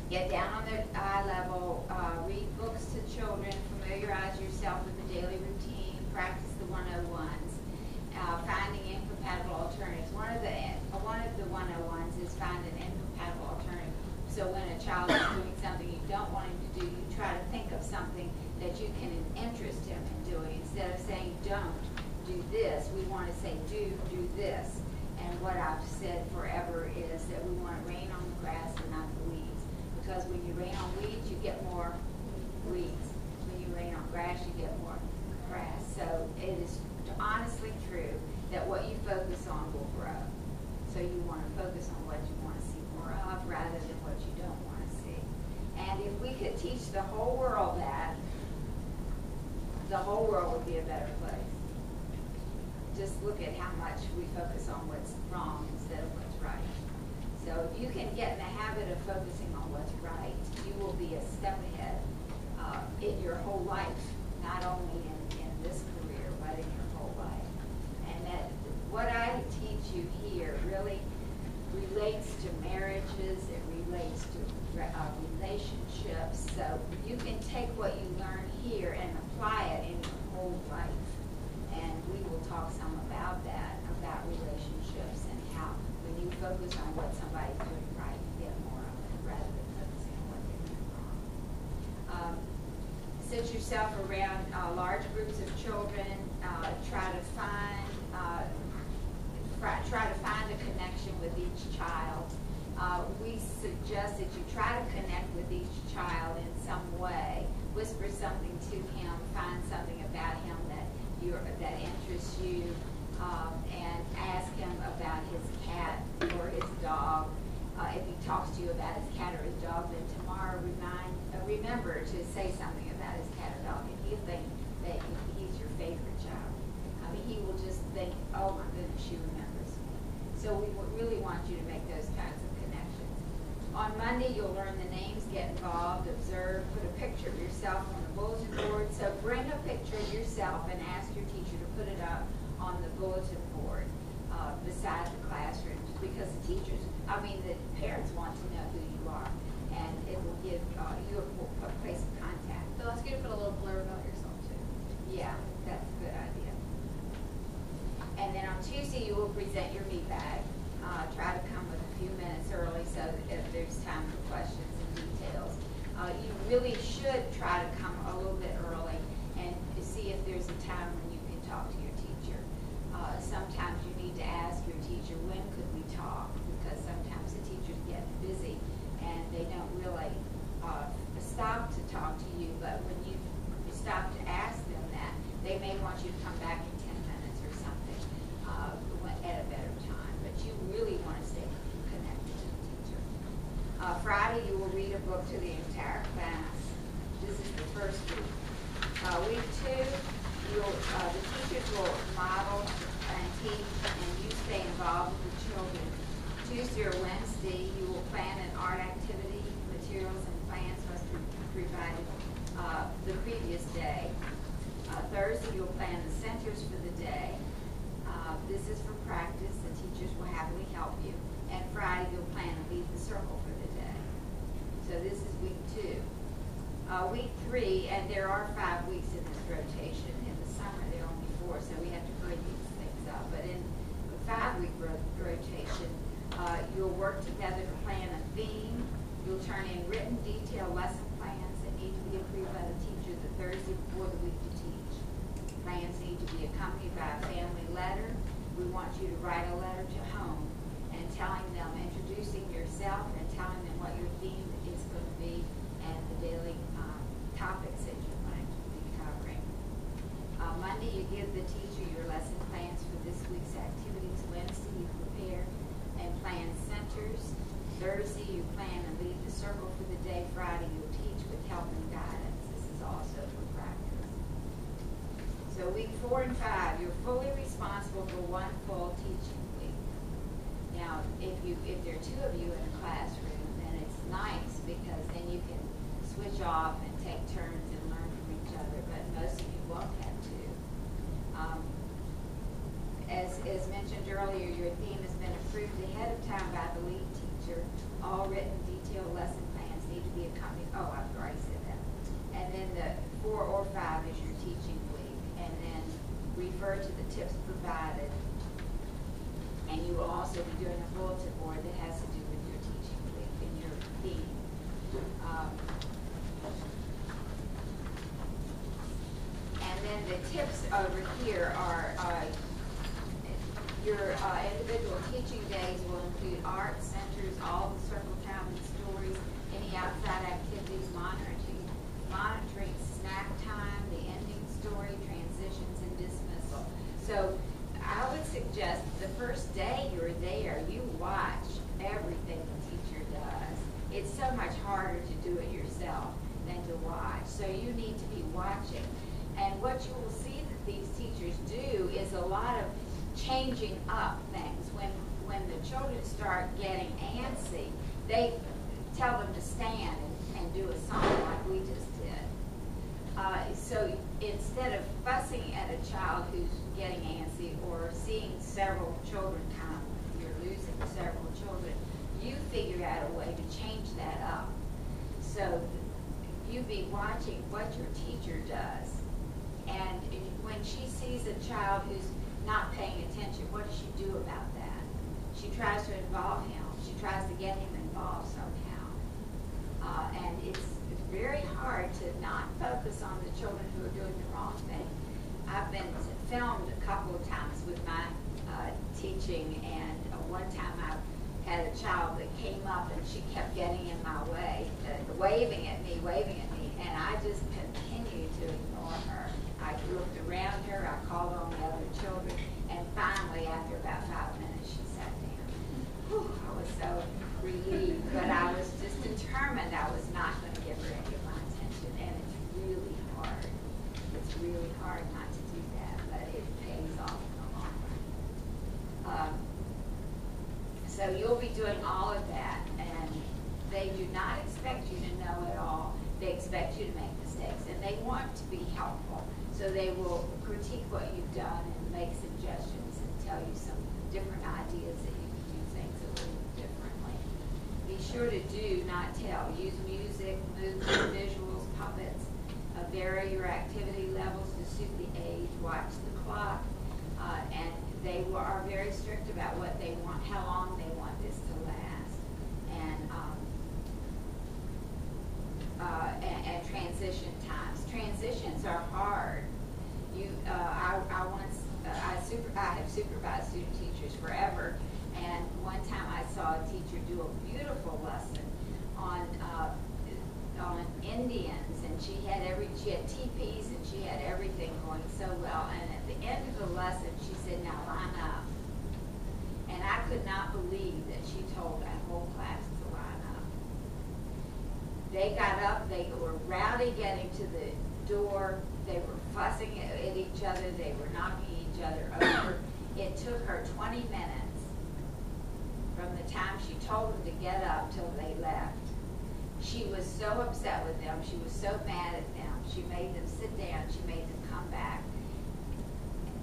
Get down on the eye level, read books to children, familiarize yourself with the daily routine, practice the 101s, finding incompatible alternatives. One of the 101s is find an incompatible alternative. So when a child is doing something you don't want him to do, you try to think of something that you can interest him in doing. Instead of saying don't do this, we want to say do this. And what I've said forever is that we want to rain on the grass and not the weeds. Because when you rain on weeds, you get more weeds. When you rain on grass, you get more grass. So it is honestly true that what you focus on will grow. So you want to focus on what you want to see more of rather than what you don't want to see. And if we could teach the whole world that, the whole world would be a better place. Just look at how much we focus on what's wrong instead of what's right. So if you can get in the habit of focusing on what's right, you will be a step ahead in your whole life, not only in this career, but in your whole life. And that what I teach you here really relates to marriages, it relates to relationships. So you can take what you learn here and apply it in your whole life. And we will talk some about that, about relationships and how when you focus on what somebody's doing right, you get more of it rather than focusing on what they're doing wrong. Sit yourself around large groups of children. Try to find a connection with each child. We suggest that you try to connect with each child in some way. Whisper something to him. Find something about him that interests you, and ask him about his cat or his dog. If he talks to you about his cat or his dog, then tomorrow remember to say something about his cat or dog, and he'll think that he's your favorite child. I mean, he will just think, oh my goodness, she remembers me. So we really want you to make those kinds of connections. On Monday, you'll learn the names, get involved, observe, put a picture of yourself on the bulletin board. So bring a picture of yourself and ask your teacher to put it up on the bulletin board beside the classrooms, because the parents want to know who you are, and it will give you a place of contact. They'll ask you to put a little blurb about yourself too. Yeah, that's a good idea. And then on Tuesday, you will present your meat bag. Try to come with a few minutes early so that if there's time for questions and details. You really should try to come a little bit early and see if there's a time when you can talk to your teacher. Sometimes you need to ask your teacher, when could we talk? Because sometimes the teachers get busy and they don't really stop to talk to you, but when you stop to ask them that, they may want you to come back in 10 minutes or something at a better time. But you really want to stay connected to the teacher. Friday, you will read a book to the entire class. This is the first week. Week 2, the teachers will model and teach, and you stay involved with the children. Tuesday or Wednesday, you will plan an art activity. Materials and plans must be provided the previous day. Thursday, you'll plan the centers for the day. This is for practice. The teachers will happily help you. And Friday, you'll plan to lead the circle for the day. So this is week 2. Week 3, and there are 5 weeks in this rotation. In the summer, there are only 4, so we have to hurry these things up. But in the 5-week rotation, you'll work together to plan a theme. You'll turn in written, detailed lesson plans that need to be approved by the teacher the Thursday before the week to teach. plans need to be accompanied by a family letter. We want you to write a letter to home and telling them, introducing yourself and telling them what your theme is going to be and the daily topics that you're going to be covering. Monday, you give the teacher your lesson plans for this week's activities. Wednesday, you prepare and plan centers. Thursday, you plan and lead the circle for the day. Friday, you'll teach with help and guidance. This is also for practice. So week 4 and 5, you're fully responsible for one full teaching week. Now, if there are 2 of you in a classroom, then it's nice because then you can switch off and take turns and learn from each other, but most of you won't have to. As mentioned earlier, your theme has been approved ahead of time by the lead teacher. All written detailed lesson plans need to be accompanied. Oh, I've already said that. And then the 4 or 5 is your teaching week. And then refer to the tips provided. And you will also be doing a bulletin board that has to do with your teaching week and your theme. And then the tips over here are your individual teaching days will include art centers, all the circle time and stories, any outside activities, monitoring snack time, the ending story, transitions, and dismissal. So I would suggest the first day you're there, you watch everything the teacher does. It's so much harder to do it yourself than to watch. So you need to be watching. And what you will see that these teachers do is a lot of changing up things. When the children start getting antsy, they tell them to stand and do a song like we just did. So instead of fussing at a child who's getting antsy or seeing several children come, you're losing several children, you figure out a way to change that up. So you be watching what your teacher does. And when she sees a child who's not paying attention, what does she do about that? She tries to involve him. She tries to get him involved somehow. And it's very hard to not focus on the children who are doing the wrong thing. I've been filmed a couple of times with my teaching, and one time I had a child that came up and she kept getting in my way, waving at me, and I just continued to ignore her. I looked around her, I called on the other children, and finally, after about 5 minutes, she sat down. Whew, I was so relieved, but I was just determined I was not going to give her any of my attention, and it's really hard. It's really hard not to do that, but it pays off in the long run. So you'll be doing all of that, and they do not expect you to know it all. They expect you to make mistakes, and they want to be helpful. So they will critique what you've done and make suggestions and tell you some different ideas that you can do things a little differently. Be sure to do, not tell. Use music, movement, visuals, puppets. Vary your activity levels to suit the age. Watch the clock. And they are very strict about what they want, how long they want this to last. And transition times. Transitions are hard. I have supervised student teachers forever, and one time I saw a teacher do a beautiful lesson on Indians, and she had teepees and she had everything going so well. And at the end of the lesson, she said, "Now line up." And I could not believe that she told that whole class to line up. They got up, they were rowdy getting to the door, they were fussing at each other, they were knocking each other over. It took her 20 minutes from the time she told them to get up till they left. She was so upset with them, she was so mad at them, she made them sit down, she made them come back,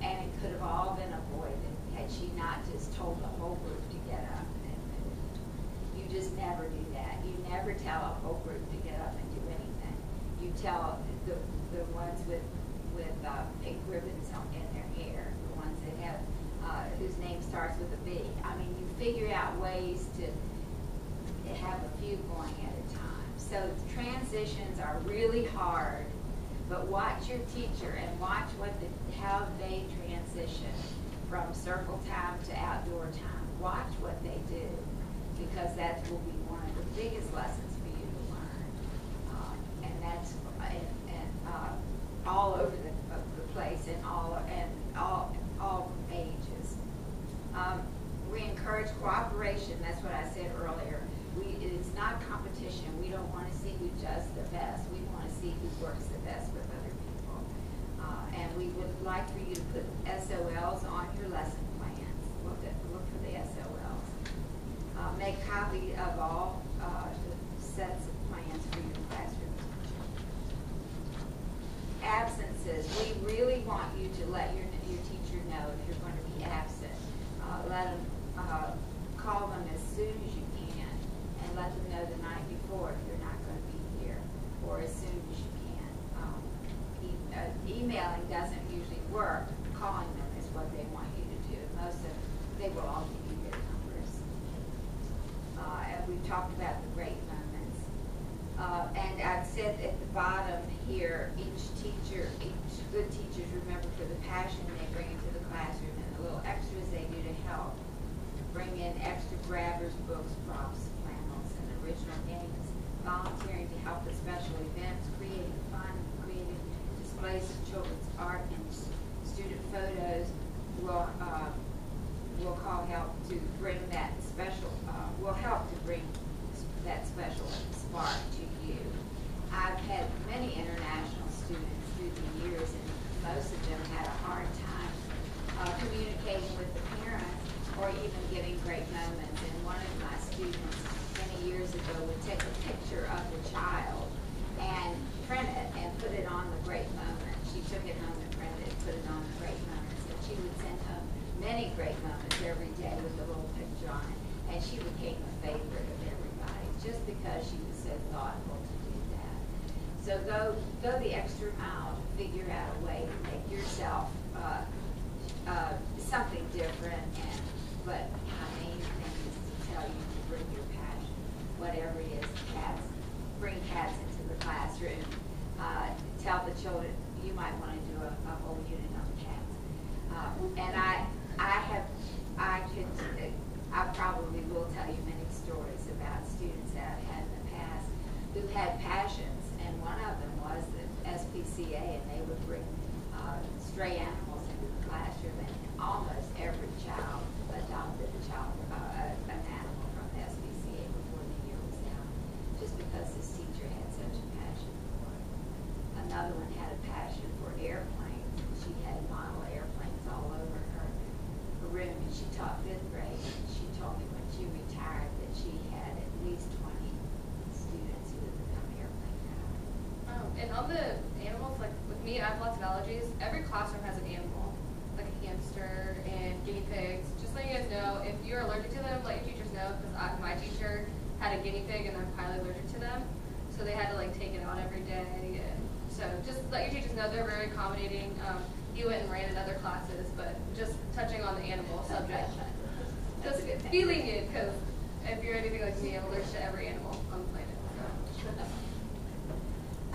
and it could have all been avoided had she not just told the whole group to get up and move. You just never do that. You never tell a whole group to get up and do anything. You tell the ones with pink ribbons in their hair, the ones that have whose name starts with a B. I mean, you figure out ways to have a few going at a time. So transitions are really hard, but watch your teacher and watch how they transition from circle time to outdoor time. Watch what they do, because that will be one of the biggest lessons for you to learn. And that's all over the place and all ages. We encourage cooperation. That's what I said earlier. It's not competition. We don't want to see who does the best. We want to see who works the best with other people. And we would like for you to put SOLs on your lesson plans. Look for the SOLs. Make copy of all sets of plans for your classroom. Absences. We really want you to let your teacher know if you're going to be absent. Let them call them as soon as you can, and let them know the night before if you're not going to be here, or as soon as you can. Emailing doesn't usually work. Calling them is what they want you to do. They will all give you their numbers. And we've talked about the great moments. And I've said at the bottom here, each good teachers remember for the passion they bring into the classroom and the little extras they do to help. Bring in extra grabbers, books, props, flannels, and original games. Volunteering to help with special events, creating fun, creative displays of children's art and student photos will help to bring that special spark to you. I've had many international students through the years, and most of them had a hard time communicating with the parents or even getting great moments. And one of my students many years ago would take a picture of the child and print it and put it on the great moment. She took it home and printed it, put it on the great moments. And she would send home many great moments every day with a little picture on it. And she became a favorite of everybody just because she was so thoughtful to do that. So go the extra mile to figure out a way to make yourself something different. But my main thing is to tell you to bring your passion, whatever it is. Bring cats into the classroom. Tell the children you might want to do a whole unit on cats. And I probably will tell you many stories about students that I've had in the past who've had passions, and one of them was the SPCA, and they would bring stray animals into the classroom, and almost every child adopted an animal from the SPCA before the year was out, just because this teacher had such a passion for it. Another one had a passion for airplanes. She had model airplanes all over her room, and she taught 5th grade. And she told me when she retired that she had at least 20 students who would become airplane pilots. And on the animals, like with me, I have lots of allergies. Every classroom has an animal, like a hamster and guinea pigs. Just letting you guys know, if you're allergic to them, let your teachers know, because my teacher had a guinea pig and I'm highly allergic to them. So they had to like take it out every day. And so just let your teachers know they're very accommodating. He went and ran in other classes, but just touching on the animal subject. Just be lenient, because if you're anything like me, I'm allergic to every animal on the planet. So.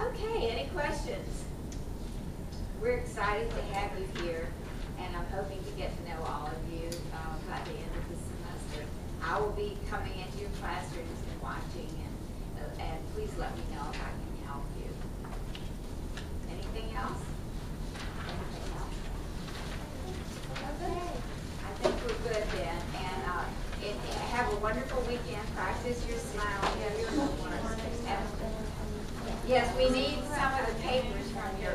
Okay, any questions? We're excited to have you here, and I'm hoping to get to know all of you by the end of the semester. I will be coming into your classrooms and watching, and please let me know if I can help you. Anything else? Okay. I think we're good then, and have a wonderful weekend. Practice your smile. Yes, we need some of the papers from your